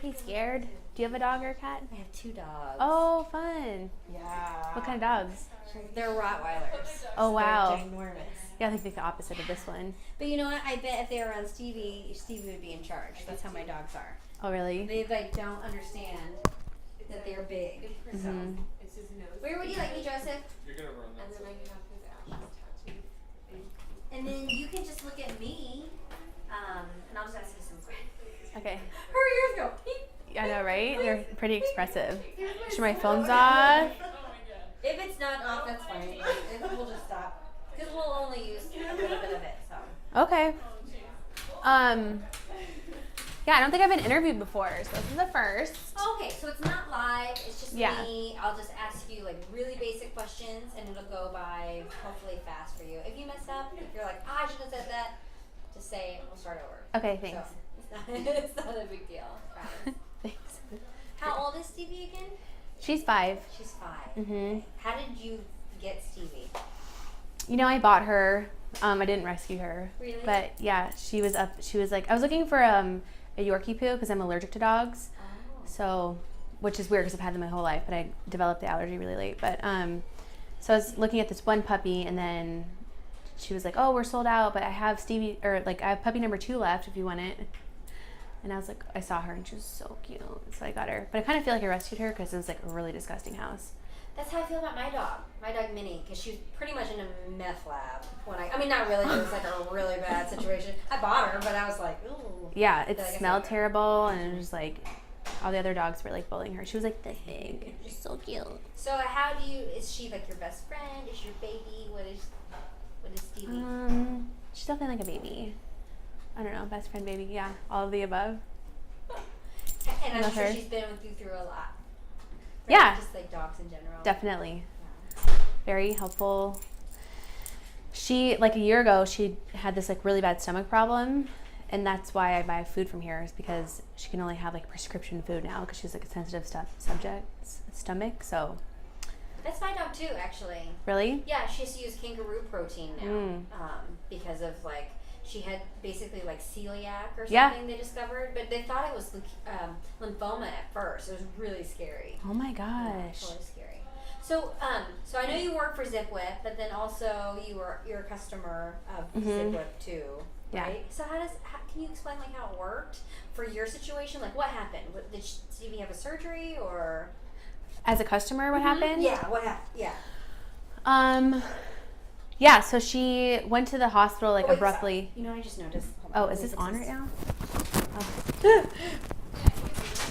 Hey, scared? Do you have a dog or a cat? I have 2 dogs. Oh, fun. Yeah. What kind of dogs? They're Rottweilers. Oh, wow. They're ginormous. Yeah, I think the opposite of this one. But you know what? I bet if they were around Stevie would be in charge. That's how my dogs are. Oh, really? They don't understand that they're big. So. Where would you like me, Joseph? You're gonna run that. And then I can have his ashes tattooed. And then you can just look at me, and I'll just ask you some questions. Okay. Her ears go. I know, right? They're pretty expressive. Sure, my phone's off. If it's not off, that's fine. We'll just stop. Because we'll only use a little bit of it, so. Okay. Yeah, I don't think I've been interviewed before, so this is the first. Okay, so it's not live. It's just Yeah. me. I'll just ask you like really basic questions, and it'll go by hopefully fast for you. If you mess up, if you're like, I should have said that, just say it. We'll start over. Okay, thanks. So, it's not a big deal. Promise. Thanks. How old is Stevie again? She's 5. She's 5. Mm-hmm. How did you get Stevie? You know, I bought her. I didn't rescue her. Really? But yeah, she was up. She was like, I was looking for a Yorkie poo because I'm allergic to dogs. Oh. So, which is weird because I've had them my whole life, but I developed the allergy really late. But so I was looking at this one puppy, and then she was like, "Oh, we're sold out, but I have Stevie, or like I have puppy number 2 left if you want it." And I was like, I saw her, and she was so cute, so I got her. But I kind of feel like I rescued her because it was like a really disgusting house. That's how I feel about my dog Minnie, because she was pretty much in a meth lab when I mean, not really, it was like a really bad situation. I bought her, but I was like, ooh. Yeah, it But I guess smelled I- terrible, and it was like all the other dogs were like bullying her. She was like this big, she's so cute. So how do you? Is she like your best friend? Is your baby? What is Stevie? She's definitely like a baby. I don't know, best friend, baby, yeah, all of the above. And I'm love sure her. she's been with you through a lot. Right? Yeah. Just like dogs in general. Definitely, Yeah. very helpful. She, like a year ago, she had this like really bad stomach problem, and that's why I buy food from here, is because she can only have like prescription food now because she's like a sensitive stomach. So That's my dog too, actually. really, Yeah, she has to use kangaroo protein now Mm. because of like she had basically like celiac or something Yeah. they discovered, but they thought it was lymphoma at first. It was really scary. oh my Yeah, gosh. totally scary. So, so I know you work for ZipWhip, but then also you're a customer of Mhm. ZipWhip too, Yeah. right? So can you explain like how it worked for your situation? Like what happened? Did Stevie have a surgery or? As a customer, what happened? Yeah. What happened? Yeah. Yeah, so she went to the hospital like Oh, wait, abruptly. You know, I just noticed. Hold Oh, on, is let me this fix on right now? Oh.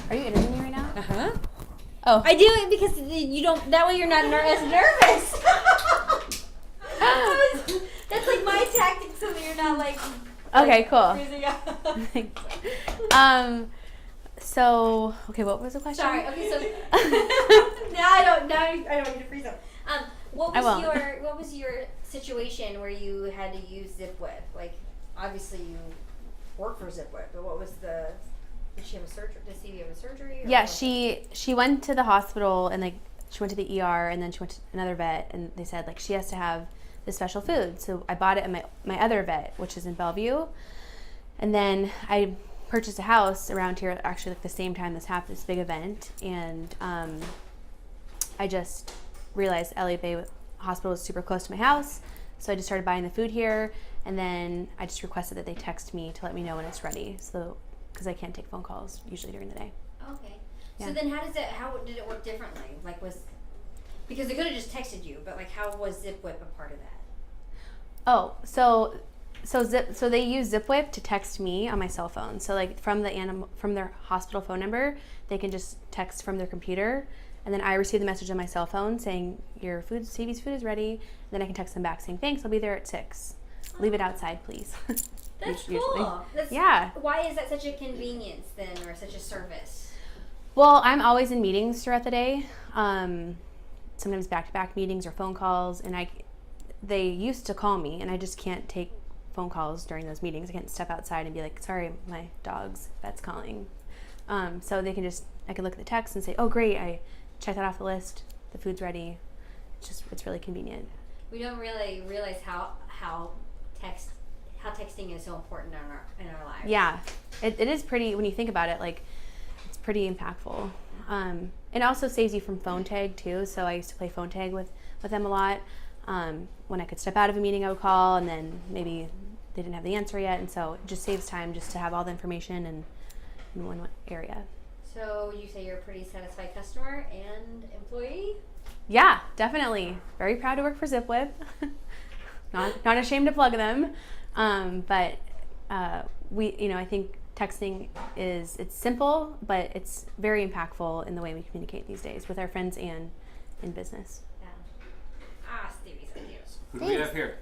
Are you interviewing me right now? Uh-huh. Oh. I do it because you don't. That way, you're not as nervous. That's like my tactic, so that you're not like. Okay, cool. Freezing out. So, okay, what was the question? Sorry. Okay, so now I don't. Now I don't need to freeze up. What I was won't. what was your situation where you had to use ZipWhip? Like, obviously you work for ZipWhip, but what was the? Did she have a surgery? Did Stevie have a surgery? Or Yeah, what? she went to the hospital, and like she went to the ER, and then she went to another vet, and they said like she has to have this special food. So I bought it at my other vet, which is in Bellevue, and then I purchased a house around here actually like the same time this happened, this big event, and I just realized LA Bay Hospital was super close to my house, so I just started buying the food here, and then I just requested that they text me to let me know when it's ready, so because I can't take phone calls usually during the day. Okay. Yeah. So then how did it work differently? Like because they could have just texted you, but like how was ZipWhip a part of that? Oh, so they use ZipWhip to text me on my cell phone. So like from their hospital phone number, they can just text from their computer, and then I receive the message on my cell phone saying Stevie's food is ready. And then I can text them back saying thanks, I'll be there at 6. Leave it outside, please. That's Usually. cool. Yeah. Why is that such a convenience then, or such a service? Well, I'm always in meetings throughout the day. Sometimes back-to-back meetings or phone calls, and they used to call me, and I just can't take phone calls during those meetings. I can't step outside and be like, sorry, my dog's vet's calling. So I can look at the text and say, oh great, I checked that off the list, the food's ready. It's really convenient. We don't really realize how texting is so important in our lives. Yeah, it is pretty, when you think about it, like pretty impactful. It also saves you from phone tag too. So I used to play phone tag with them a lot. When I could step out of a meeting, I would call, and then maybe they didn't have the answer yet, and so it just saves time just to have all the information in one area. So you say you're a pretty satisfied customer and employee? Yeah, definitely. Very proud to work for ZipWhip. not ashamed to plug them. But I think texting it's simple, but it's very impactful in the way we communicate these days with our friends and in business. Yeah. Stevie's so cute. Who do we have here?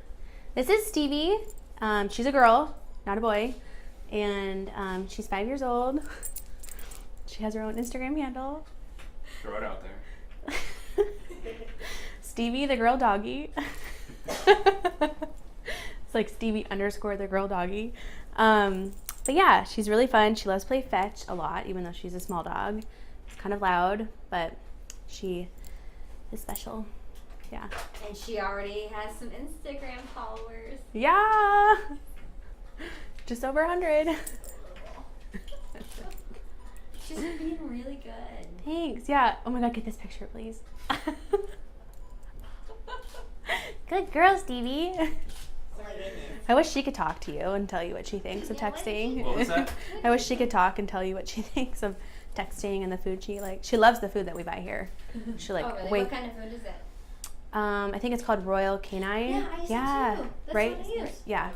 This is Stevie. She's a girl, not a boy, and she's 5 years old. She has her own Instagram handle. Throw it out there. Stevie the girl doggy. It's like Stevie _ the girl doggy. But yeah, she's really fun. She loves to play fetch a lot, even though she's a small dog. It's kind of loud, but she is special. Yeah. And she already has some Instagram followers. Yeah. Just over 100. She's being really good. Thanks. Yeah. Oh my God, get this picture, please. Good girl, Stevie. Oh my goodness. I wish she could talk to you and tell you what she thinks of Yeah, what did texting. What was that? I wish she could talk and tell you what she thinks of texting and the food she likes. She loves the food that we buy here. She like Oh, really? wait. What kind of food is it? I think it's called Royal Canine. Yeah, I used to too. That's right. what I use. Yeah.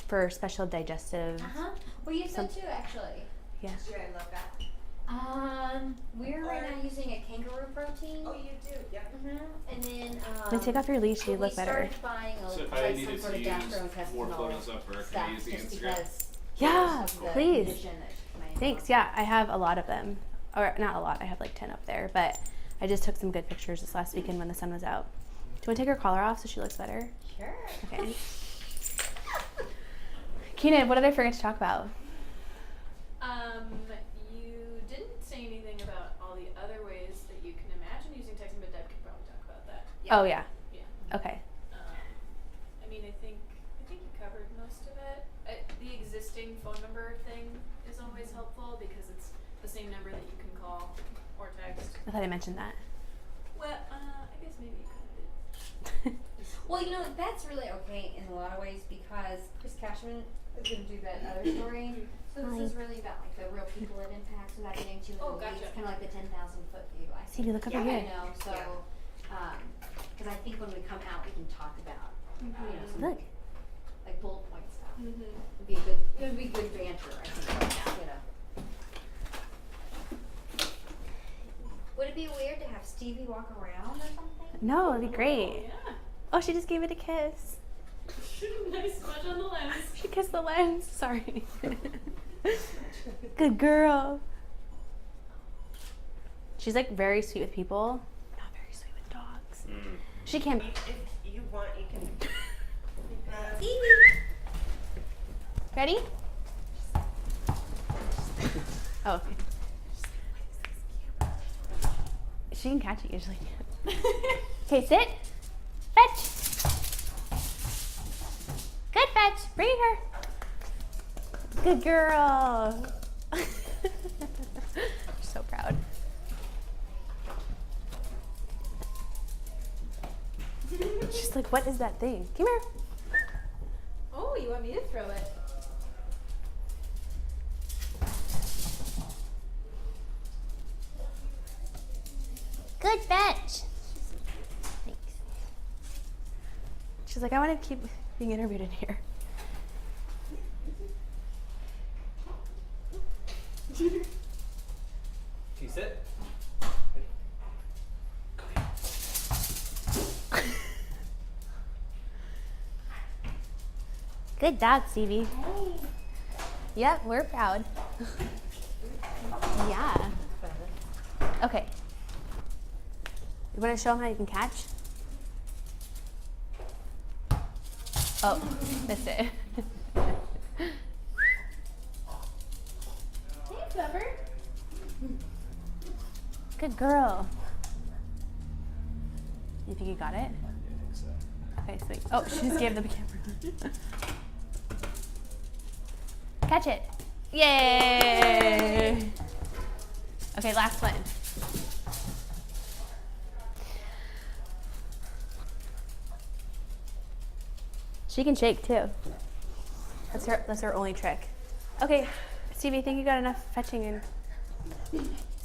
For special digestive. Uh-huh. We use that too, actually. Yeah. Yeah, I love that. We're right now using a kangaroo protein. Oh, you do? Yeah. And then, Then take off your leash. You we look better. started buying So if I like needed some sort to of use more gastrointestinal photos of her, can I stuff use the just Instagram? because Yeah, of the please. condition that my Thanks. Yeah, I have a lot of them. Or not a lot. I have like 10 up there. But I just took some good pictures this last weekend when the sun was out. Do you want to take her collar off so she looks better? Sure. Okay. Keenan, what did I forget to talk about? You didn't say anything about all the other ways that you can imagine using texting, but Deb could probably talk about that. Oh, yeah. Yeah. Okay. I mean, I think you covered most of it. The existing phone number thing is always helpful because it's the same number that you can call or text. I thought I mentioned that. Well, I guess maybe you could. Well, that's really okay in a lot of ways because Chris Cashman is going to do that other story. So this is really about like the real people it impacts without getting too into Oh, the weeds. gotcha. Kind of like the 10,000-foot view. I See, look over here. So, because I think when we come out, we can talk about, some Look. like bullet point stuff. Mm-hmm. It would be good banter, I think. Would it be weird to have Stevie walk around or something? No, it'd be great. Yeah. Oh, she just gave it a kiss. Nice smudge on the lens. She kissed the lens. Sorry. Good girl. She's like very sweet with people, not very sweet with dogs. She can. If you want, you can. Ready? Oh, okay. She can catch it usually. Okay, sit. Fetch. Good fetch. Bring it her. Good girl. So proud. She's like, what is that thing? Come here. Oh, you want me to throw it? Good fetch. Thanks. She's like, I want to keep being interviewed in here. Can you sit? Good dog, Stevie. Yep, we're proud. Yeah. Okay. You want to show them how you can catch? Oh, missed it. Thanks, Pepper. Good girl. You think you got it? I think so. Okay, sweet. Oh, she just gave the camera. Catch it. Yay! Okay, last one. She can shake too. That's her only trick. Okay, Stevie, I think you got enough fetching in.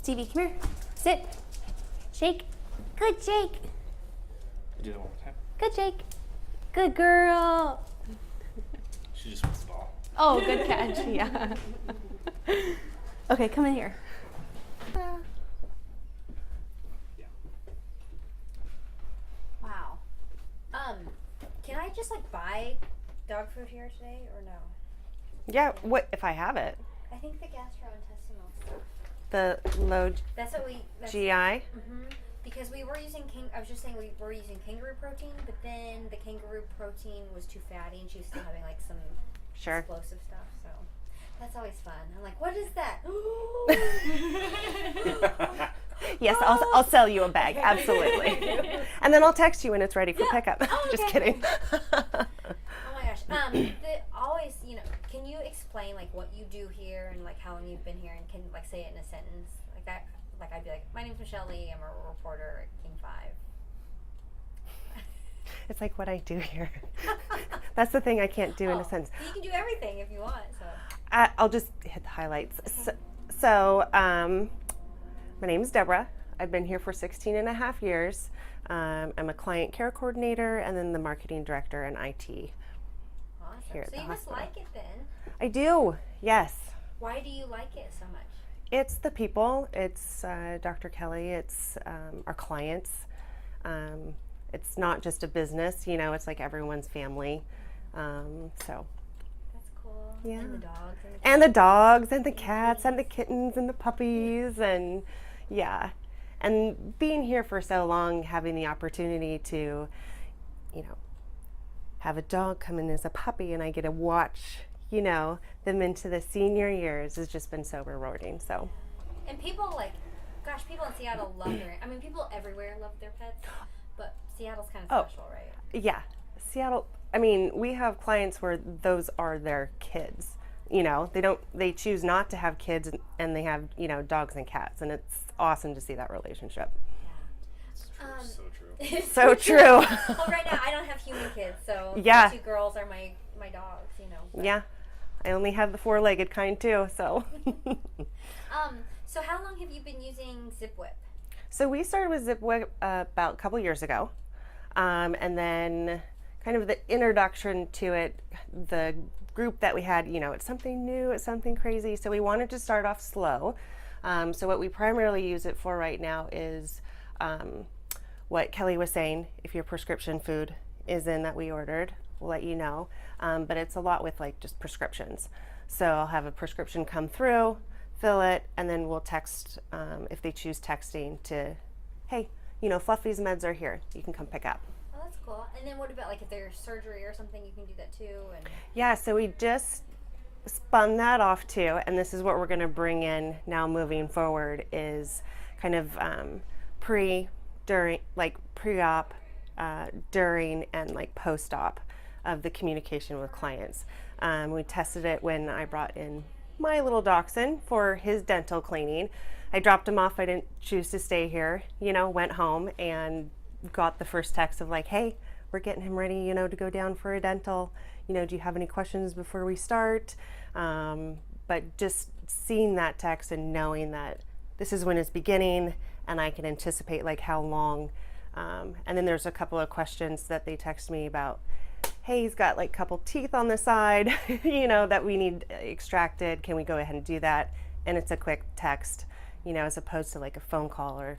Stevie, come here. Sit. Shake. Good shake. Do that one more time. Good shake. Good girl. She just wants the ball. Oh, good catch. Yeah. Okay, come in here. Wow. Can I just like buy dog food here today or no? Yeah, what if I have it? I think the gastrointestinal stuff. The low That's what we. That's, GI? Mm-hmm. Because we were using I was just saying we were using kangaroo protein, but then the kangaroo protein was too fatty, and she was still having like some Sure. explosive stuff. So that's always fun. I'm like, what is that? Yes, I'll sell you a bag, absolutely. And then I'll text you when it's ready for pickup. Oh, Just okay. kidding. Oh my gosh. Always, can you explain like what you do here and like how long you've been here and can like say it in a sentence like that? Like I'd be like, my name's Michelle Lee. I'm a reporter at King 5. It's like what I do here. That's the thing I can't do in a sentence. You can do everything if you want. So. I'll just hit the highlights. So my name is Deborah. I've been here for 16 and a half years. I'm a client care coordinator and then the marketing director in IT. Awesome. Here at So the you must hospital. like it then. I do, yes. Why do you like it so much? It's the people. It's Dr. Kelly. It's our clients. It's not just a business, it's like everyone's family. So. That's cool. Yeah. And the dogs. And the dogs and the cats and the kittens and the puppies and yeah. And being here for so long, having the opportunity to, have a dog come in as a puppy and I get to watch, them into the senior years has just been so rewarding. So. And people people in Seattle love people everywhere love their pets, but Seattle's kind of special, right? Yeah. Seattle, we have clients where those are their kids. They choose not to have kids and they have, dogs and cats, and it's awesome to see that relationship. So true. It's So true. Well, right now I don't have human kids, so Yeah. the 2 girls are my dogs, but- Yeah. I only have the 4-legged kind too, so. So how long have you been using ZipWhip? So we started with ZipWhip about a couple years ago. And then kind of the introduction to it, the group that we had, it's something new, it's something crazy. So we wanted to start off slow. So what we primarily use it for right now is what Kelly was saying. If your prescription food is in that we ordered, we'll let you know. But it's a lot with like just prescriptions. So I'll have a prescription come through, fill it, and then we'll text if they choose texting to, hey, Fluffy's meds are here. You can come pick up. Oh, that's cool. And then what about like if there's surgery or something, you can do that too? And Yeah, so we just spun that off too, and this is what we're going to bring in now moving forward is kind of pre-op, during, and like post-op of the communication with clients. We tested it when I brought in my little dachshund for his dental cleaning. I dropped him off. I didn't choose to stay here, went home and got the first text of like, hey, we're getting him ready, to go down for a dental. Do you have any questions before we start? But just seeing that text and knowing that this is when it's beginning and I can anticipate like how long. And then there's a couple of questions that they text me about, hey, he's got like a couple teeth on the side, that we need extracted. Can we go ahead and do that? And it's a quick text, as opposed to like a phone call, or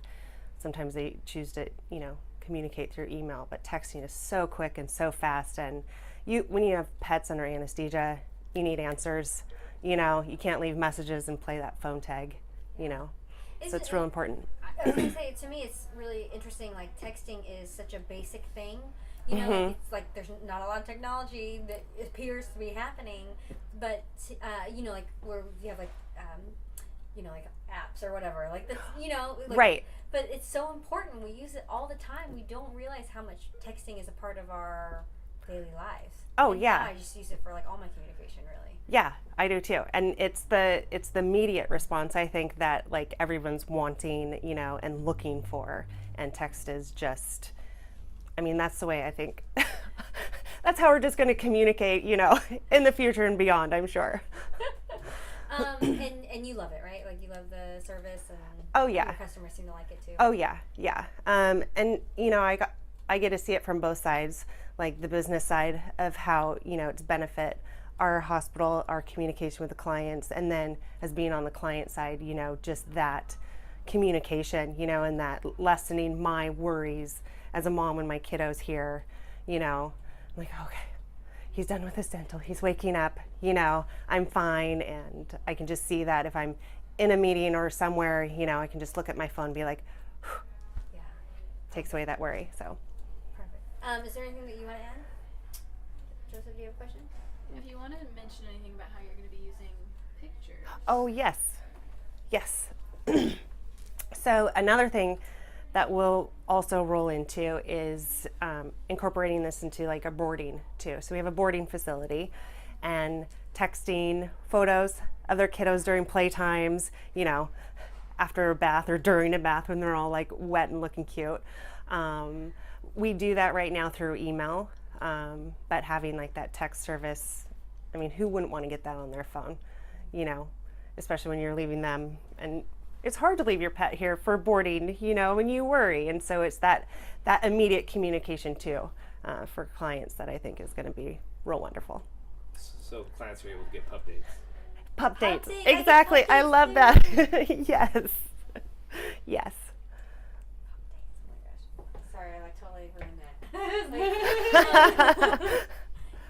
sometimes they choose to, communicate through email, but texting is so quick and so fast. And when you have pets under anesthesia, you need answers. You can't leave messages and play that phone tag, so it's real important. I was gonna say, to me, it's really interesting. Like texting is such a basic thing. It's like there's not a lot of technology that appears to be happening, but like where you have like apps or whatever, like this, Right. But it's so important. We use it all the time. We don't realize how much texting is a part of our daily lives. Oh, And yeah. now I just use it for like all my communication, really. Yeah, I do too. And it's the immediate response, I think, that like everyone's wanting, you know, and looking for. And text is just, I mean, that's the way I think. That's how we're just going to communicate, you know, in the future and beyond, I'm sure. And you love it, right? Like you love the service, and Oh, yeah. your customers seem to like it too. Oh yeah, yeah. And you know, I get to see it from both sides, like the business side of how, you know, it's benefit our hospital, our communication with the clients, and then as being on the client side, you know, just that communication, you know, and that lessening my worries as a mom when my kiddo's here, you know, I'm like, okay, he's done with his dental, he's waking up, you know, I'm fine. And I can just see that if I'm in a meeting or somewhere, you know, I can just look at my phone and be like, whew, Yeah. takes away that worry. So Perfect. Is there anything that you want to add? Joseph, do you have a question? If you want to mention anything about how you're going to be using pictures. oh yes, yes. So another thing that we'll also roll into is incorporating this into like a boarding too. So we have a boarding facility, and texting photos of their kiddos during playtimes, you know, after a bath or during a bath when they're all like wet and looking cute. We do that right now through email, but having like that text service, I mean, who wouldn't want to get that on their phone, you know, especially when you're leaving them. And it's hard to leave your pet here for boarding, you know, when you worry. And so it's that immediate communication too for clients that I think is going to be real wonderful. So clients are able to get pup dates. Pup dates, dates. I get exactly. pup I dates love too. that. Yes, yes. Oh my gosh. Sorry, I like totally ruined that.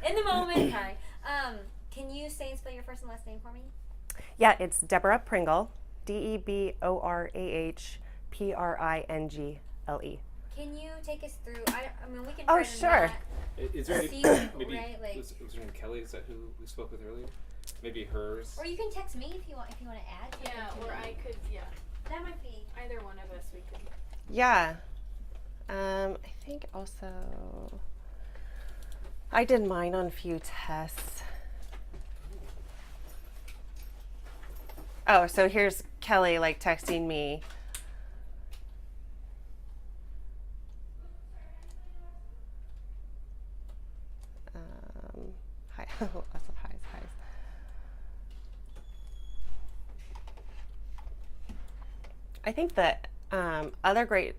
In the moment. Sorry. Can you say and spell your first and last name for me? Yeah, it's Deborah Pringle, DeborahPringle. Can you take us through? I mean, we can. Oh, try to sure. not Is there any, see, maybe, right? Like, was her name Kelly? Is that who we spoke with earlier? Maybe hers? or you can text me if you want. If you want to add. Yeah, something to or me. I could, yeah. That might be. Either one of us, we could. Yeah. I think also I did mine on a few tests. Oh, so here's Kelly like texting me. Hi, lots of highs. I think that other great.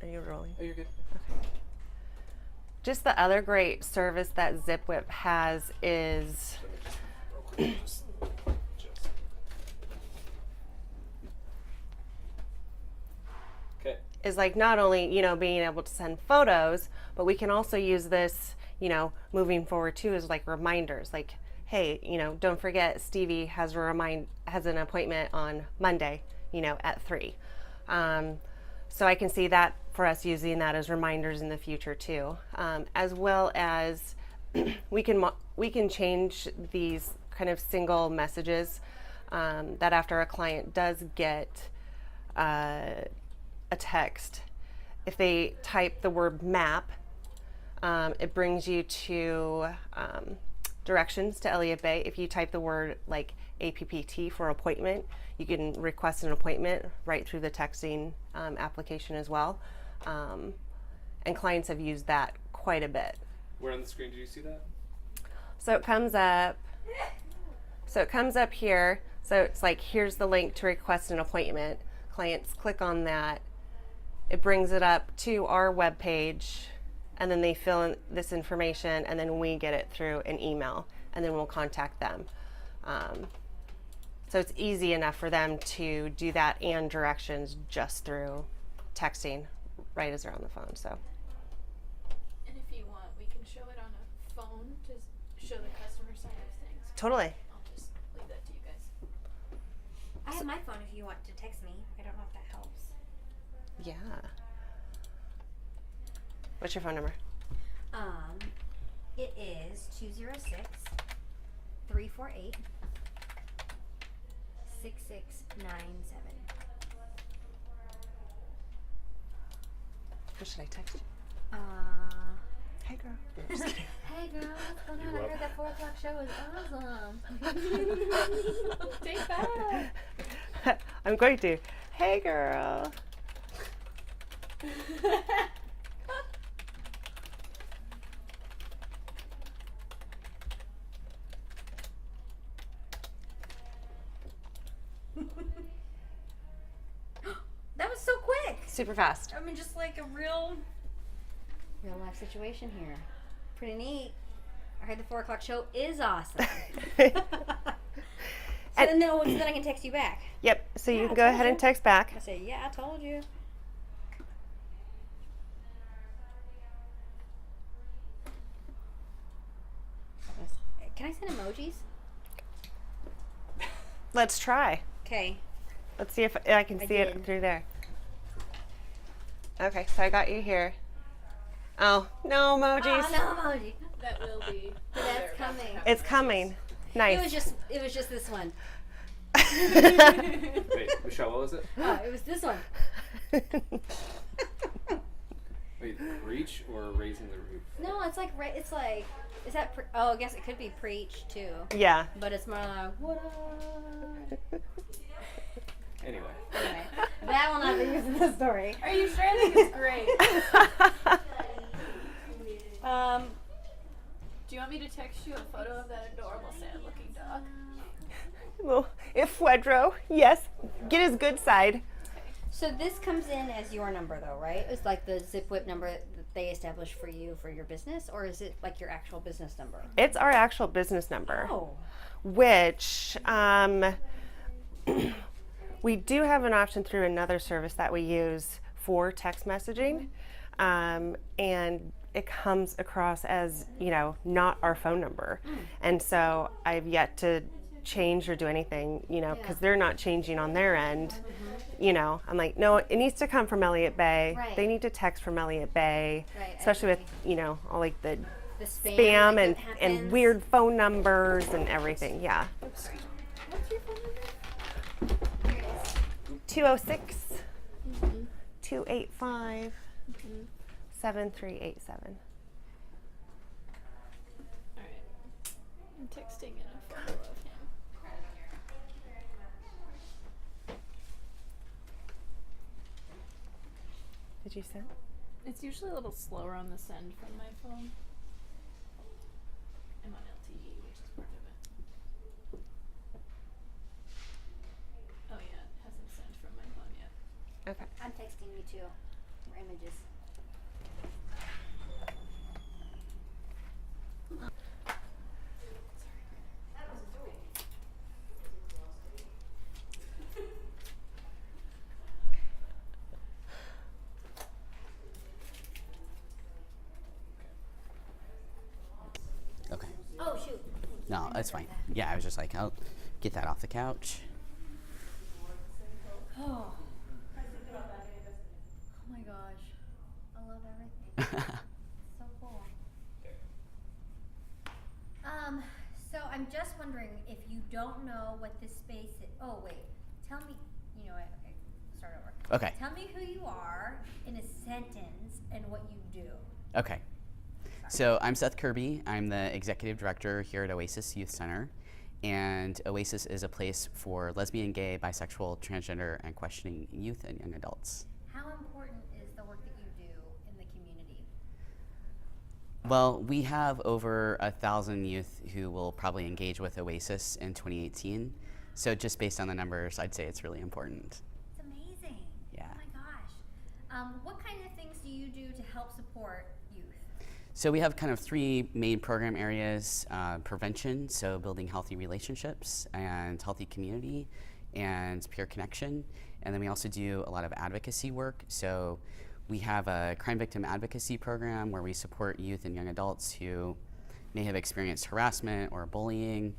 Are you rolling? Oh, you're good. Just the other great service that ZipWhip has is Just. Okay. is like not only, you know, being able to send photos, but we can also use this, you know, moving forward too, as like reminders, like, hey, you know, don't forget Stevie has an appointment on Monday, you know, at 3. So I can see that for us using that as reminders in the future too, as well as we can change these kind of single messages that after a client does get a text, if they type the word map, it brings you to directions to Elliott Bay. If you type the word like APPT for appointment, you can request an appointment right through the texting application as well. And clients have used that quite a bit. Where on the screen did you see that? So it comes up. So it comes up here. So it's like, here's the link to request an appointment. Clients click on that. It brings it up to our web page, and then they fill in this information, and then we get it through an email, and then we'll contact them. So it's easy enough for them to do that and directions just through texting right as they're on the phone. So And if you want, we can show it on a phone to show the customer side of things. totally. I'll just leave that to you guys. I have my phone if you want to text me. I don't know if that helps. Yeah. What's your phone number? It is 206-348-6697. Or should I text you? Hey, girl. No, I'm just kidding. Hey girl, what's going on? I heard that 4 o'clock show was awesome. Take that. I'm going to. Hey, girl. That was so quick. Super fast. I mean, just like a real life situation here. Pretty neat. I heard the 4 o'clock show is awesome. So then I can text you back. Yep. So you Yeah, can go I ahead told and text back. I say, yeah, I told you. Can I send emojis? Let's try. Okay. Let's see if I can I see it did. through there. Okay, so I got you here. Oh, no emojis. Oh, no emoji. That will be. But that's coming. It's coming. Nice. It was just this one. Wait, Michelle, what was it? Oh, it was this one. Wait, reach or raising the roof? No, it's like is that? I guess it could be preach too, Yeah. but it's more like what up? Anyway. Anyway, that will not be used in the story. Are you sure? I think it's great. Do you want me to text you a photo of that adorable sad-looking dog? Well, if Wedro, yes. Get his good side. So this comes in as your number though, right? It's like the zip whip number that they established for you for your business, or is it like your actual business number? It's our actual business number, Oh. which we do have an option through another service that we use for text messaging, and it comes across as, not our phone number. And so I've yet to change or do anything, because they're not changing on their end. I'm like, no, it needs to come from Elliott Bay. Right. They need to text from Elliott Bay, Right, I especially with, agree. all like the The spam that and happens. weird phone numbers and everything. Yeah. What's your phone number? 206 285 7387. All right. I'm texting in a photo of him. Did you send? It's usually a little slower on the send from my phone. I'm on LTE, which is part of it. Oh yeah, it hasn't sent from my phone yet. Okay. I'm texting you too. For images. Okay. Oh shoot. No, that's fine. Yeah, I was just like, I'll get that off the couch. Oh. Oh my gosh. I love everything. So cool. So I'm just wondering if you don't know what this space is. Oh wait. Tell me. You know what? Okay. Start over. Okay. Tell me who you are in a sentence and what you do. Okay. So I'm Seth Kirby. I'm the executive director here at Oasis Youth Center. And Oasis is a place for lesbian, gay, bisexual, transgender, and questioning youth and young adults. How important is the work that you do in the community? Well, we have over 1,000 youth who will probably engage with Oasis in 2018. So just based on the numbers, I'd say it's really important. It's amazing. Yeah. Oh my gosh. What kind of things do you do to help support youth? So we have kind of three main program areas: prevention, so building healthy relationships and healthy community and peer connection. And then we also do a lot of advocacy work. So we have a crime victim advocacy program where we support youth and young adults who may have experienced harassment or bullying,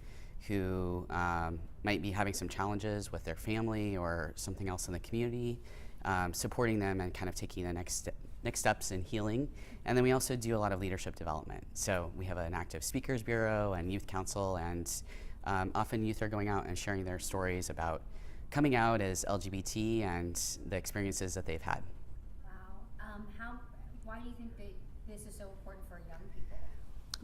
who might be having some challenges with their family or something else in the community, supporting them and kind of taking the next steps in healing. And then we also do a lot of leadership development. So we have an active speakers bureau and youth council, and often youth are going out and sharing their stories about coming out as LGBT and the experiences that they've had. Wow. Why do you think that this is so important for young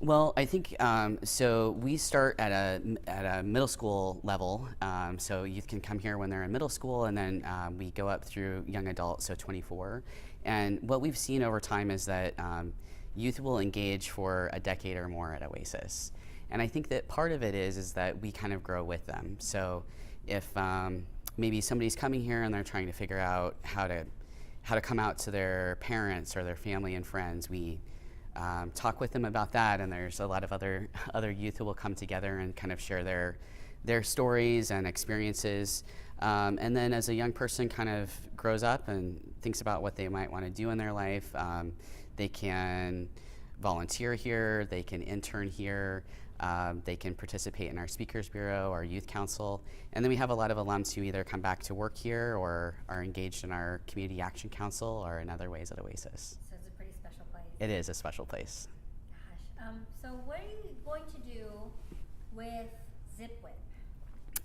Well, I think so. We start at a middle school level, so youth can come here when they're in middle school, and then we go up through young adult, so 24. And what we've seen over time is that youth will engage for a decade or more at Oasis, and I think that part of it is that we kind of grow with them. So if maybe somebody's coming here and they're trying to figure out how to come out to their parents or their family and friends, we talk with them about that, and there's a lot of other youth who will come together and kind of share their stories and experiences. And then as a young person kind of grows up and thinks about what they might want to do in their life, they can volunteer here, they can intern here, they can participate in our Speakers Bureau, our Youth Council, and then we have a lot of alums who either come back to work here or are engaged in our Community Action Council or in other ways at Oasis. So it's a pretty special place. It is a special place. Gosh. So what are you going to do with ZipWhip?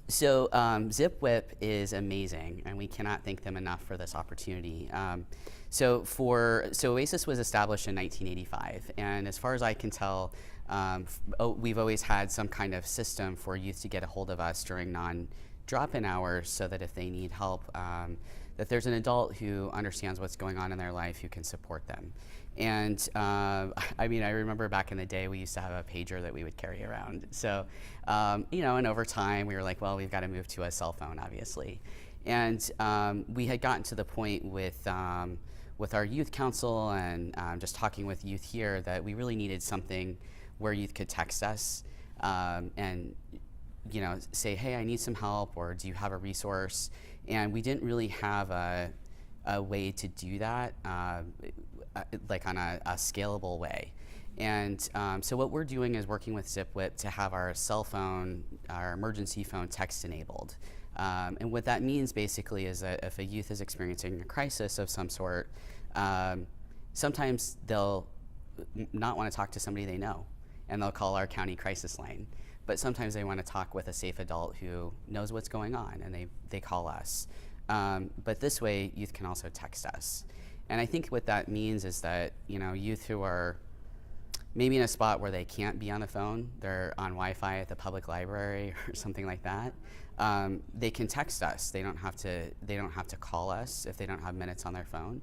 So Zip Whip is amazing, and we cannot thank them enough for this opportunity. So Oasis was established in 1985, and as far as I can tell, we've always had some kind of system for youth to get a hold of us during non-drop-in hours, so that if they need help, that there's an adult who understands what's going on in their life who can support them. And I mean, I remember back in the day we used to have a pager that we would carry around. So, and over time we were like, well, we've got to move to a cell phone, obviously. And we had gotten to the point with our youth council and just talking with youth here that we really needed something where youth could text us and say, hey, I need some help, or do you have a resource? And we didn't really have a way to do that, like on a scalable way. And so what we're doing is working with ZipWhip to have our cell phone, our emergency phone, text enabled. And what that means basically is that if a youth is experiencing a crisis of some sort, sometimes they'll not want to talk to somebody they know, and they'll call our county crisis line. But sometimes they want to talk with a safe adult who knows what's going on, and they call us. But this way, youth can also text us. And I think what that means is that, youth who are maybe in a spot where they can't be on the phone, they're on Wi-Fi at the public library or something like that, they can text us. They don't have to call us if they don't have minutes on their phone.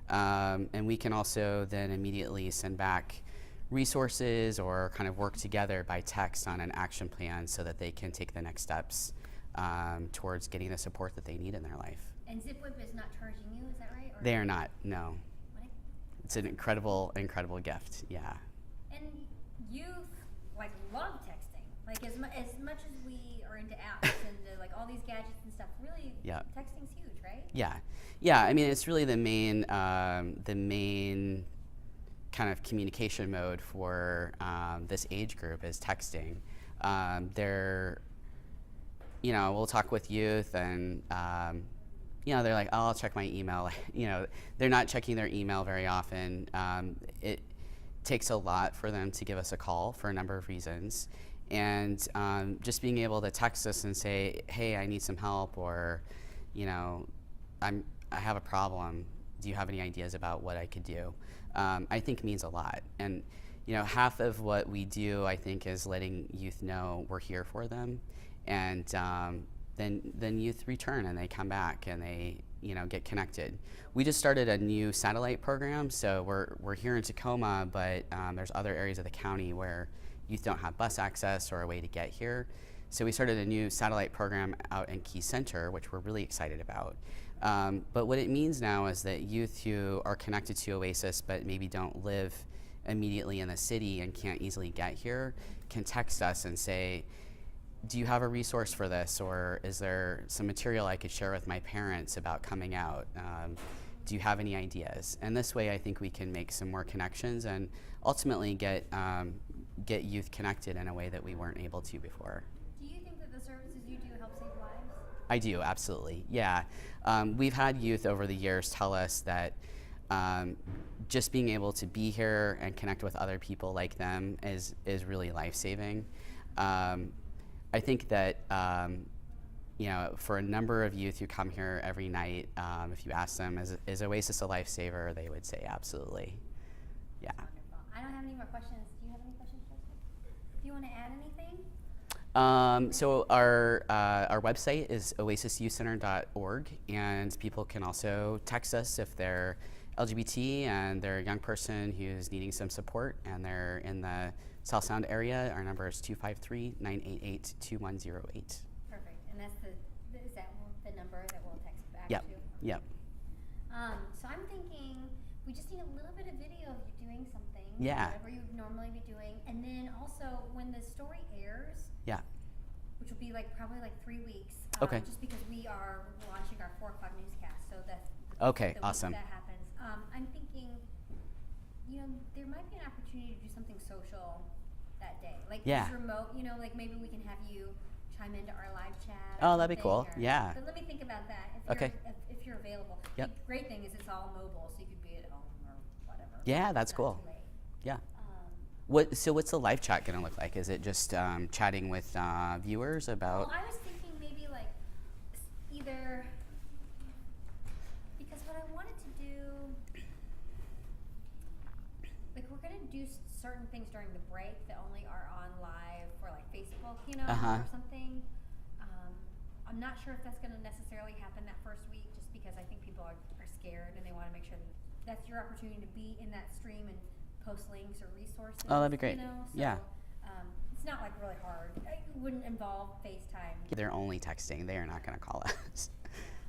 And we can also then immediately send back resources or kind of work together by text on an action plan so that they can take the next steps towards getting the support that they need in their life. And ZipWhip is not charging you, is that right? Or They are not, no. What? It's an incredible gift, yeah. And youth love texting. As much as we are into apps and all these gadgets and stuff, really, Yeah. texting's huge, right? Yeah. I mean, it's really the main kind of communication mode for this age group is texting. We'll talk with youth, and they're like, oh, I'll check my email. They're not checking their email very often. It takes a lot for them to give us a call for a number of reasons. And just being able to text us and say, hey, I need some help, or, I have a problem. Do you have any ideas about what I could do? I think means a lot. And, half of what we do, I think, is letting youth know we're here for them. And then youth return and they come back and they get connected. We just started a new satellite program, so we're here in Tacoma, but there's other areas of the county where youth don't have bus access or a way to get here. So we started a new satellite program out in Key Center, which we're really excited about. But what it means now is that youth who are connected to Oasis but maybe don't live immediately in the city and can't easily get here can text us and say, do you have a resource for this, or is there some material I could share with my parents about coming out? Do you have any ideas? And this way I think we can make some more connections and ultimately get youth connected in a way that we weren't able to before. Do you think that the services you do help save lives? I do, absolutely, yeah. We've had youth over the years tell us that just being able to be here and connect with other people like them is really life-saving. I think that for a number of youth who come here every night, if you ask them, is Oasis a lifesaver, they would say absolutely. Yeah. Wonderful. I don't have any more questions. Do you have any questions, Chris? Do you want to add anything? So our website is oasisucenter.org, and people can also text us if they're LGBT and they're a young person who's needing some support and they're in the South Sound area. Our number is 253-988-2108. Perfect. And that's is that the number that we'll text back Yep. to? Yep. So I'm thinking we just need a little bit of video of you doing something. Yeah. Whatever you would normally be doing. And then also when the story airs, Yeah. which will be probably 3 weeks. Okay. Just because we are launching our 4 o'clock newscast, so that's Okay, the week awesome. that happens. I'm thinking, there might be an opportunity to do something social that day, Yeah. just remote. Maybe we can have you chime into our live chat. Oh, that'd be cool. Yeah. But let me think about that. Okay. If you're available. Yep. The great thing is it's all mobile, so you could be at home or whatever. Yeah, that's It's cool. not too late. Yeah. Um, So what's the live chat gonna look like? Is it just chatting with viewers about? Well, I was thinking maybe either because what I wanted to do, we're gonna do certain things during the break that only are on live for Facebook, Uh-huh. or something. I'm not sure if that's gonna necessarily happen that first week, just because I think people are scared and they want to make sure that's your opportunity to be in that stream and post links or resources. Oh, that'd be great. So, Yeah. It's not really hard. It wouldn't involve FaceTime. They're only texting. They are not gonna call us.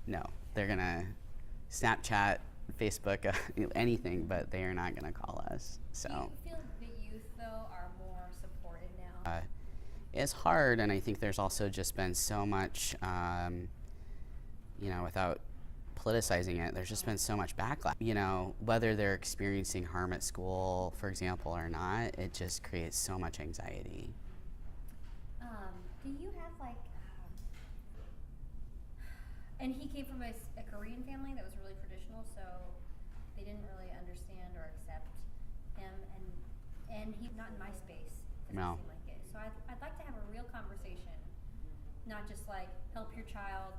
No, they're gonna Snapchat, Facebook, anything, but they are not gonna call us. Do So you feel the youth though are more supported now? it's hard, and I think there's also just been so much, without politicizing it, there's just been so much backlash. Whether they're experiencing harm at school, for example, or not, it just creates so much anxiety. Do you have and he came from a Korean family that was really traditional, so they didn't really understand or accept him, and he's not in my space. Doesn't No. seem like it. So I'd like to have a real conversation, not just help your child,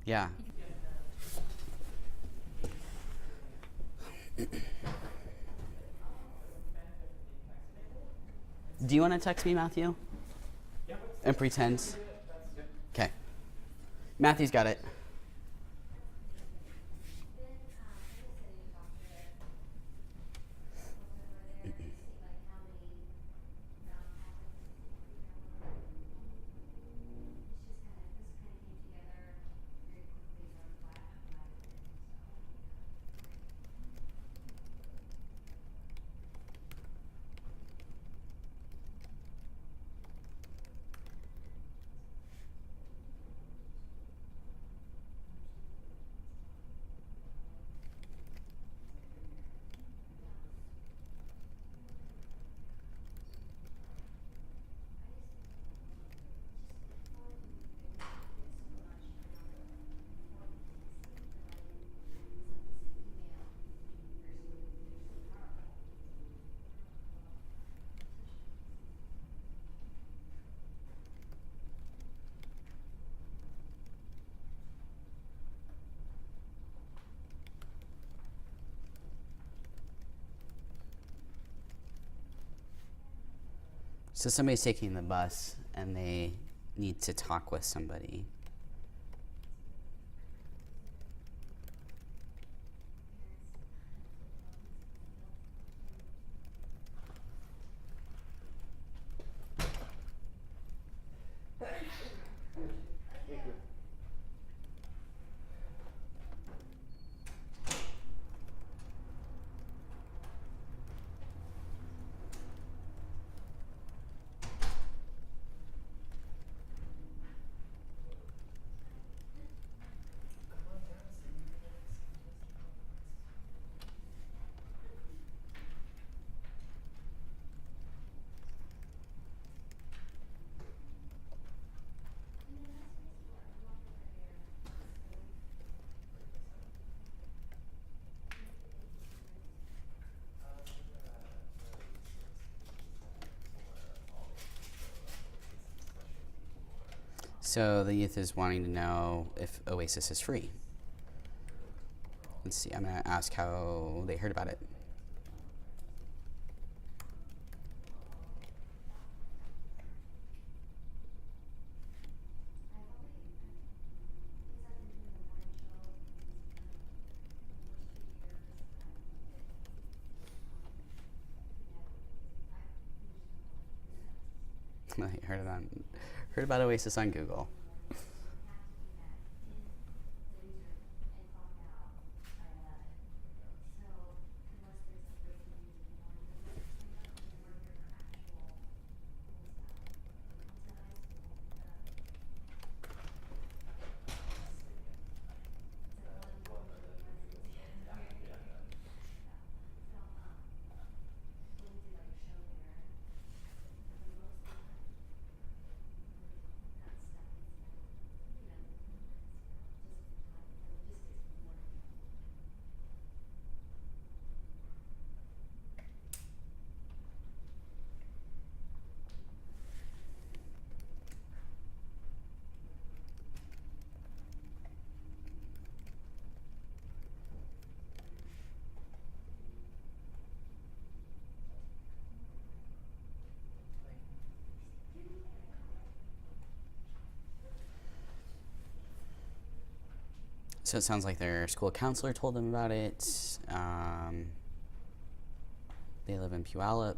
Yeah. Do you want to text me, Matthew? And pretend? Okay. Matthew's got it. So somebody's taking the bus and they need to talk with somebody. So the youth is wanting to know if Oasis is free. Let's see, I'm gonna ask how they heard about it. I heard about Oasis on Google. So it sounds like their school counselor told them about it. They live in Puyallup.